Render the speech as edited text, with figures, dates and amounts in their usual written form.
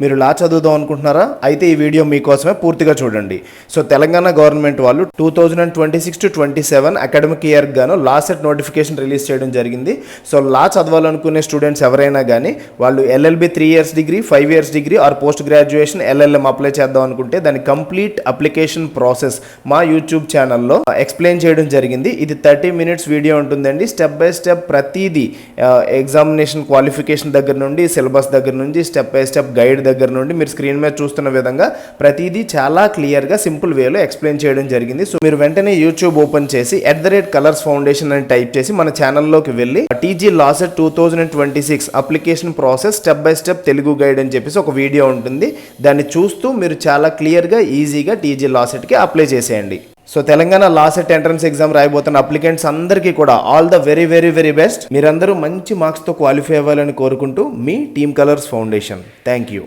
మీరు లా చదువుదాం అనుకుంటున్నారా? అయితే ఈ వీడియో మీకోసమే పూర్తిగా చూడండి. సో తెలంగాణ గవర్నమెంట్ వాళ్ళు 2026-27 అకాడమిక్ ఇయర్ గాను లా సెట్ నోటిఫికేషన్ రిలీజ్ చేయడం జరిగింది. సో లా చదవాలనుకునే స్టూడెంట్స్ ఎవరైనా కానీ వాళ్ళు LLB 3 years degree, 5 years degree or post graduation LLM apply చేద్దాం అనుకుంటే దాని కంప్లీట్ అప్లికేషన్ ప్రాసెస్ మా యూట్యూబ్ ఛానల్లో ఎక్స్ప్లెయిన్ చేయడం జరిగింది. ఇది 30 minutes వీడియో ఉంటుందండి. స్టెప్ బై స్టెప్ ప్రతిదీ ఎగ్జామినేషన్ క్వాలిఫికేషన్ దగ్గర నుండి, సిలబస్ దగ్గర నుంచి, స్టెప్ బై స్టెప్ గైడ్ దగ్గర నుండి మీరు స్క్రీన్ మీద చూస్తున్న విధంగా ప్రతిదీ చాలా క్లియర్గా సింపుల్ వేలో ఎక్స్ప్లెయిన్ చేయడం జరిగింది. సో మీరు వెంటనే యూట్యూబ్ ఓపెన్ చేసి @colors foundation అని టైప్ చేసి మన ఛానల్లోకి వెళ్ళి TG Law Set 2026 application process step by step Telugu guide అని చెప్పేసి ఒక వీడియో ఉంటుంది. దాన్ని చూస్తూ మీరు చాలా క్లియర్గా ఈజీగా TG Law Setకి అప్లై చేసేయండి. So Telangana law set entrance exam రాయబోతున్న అప్లికెంట్స్ అందరికీ కూడా all the very very very best. మీరందరూ మంచి మార్క్స్తో క్వాలిఫై అవ్వాలని కోరుకుంటూ మీ team Colours Foundation. Thank you.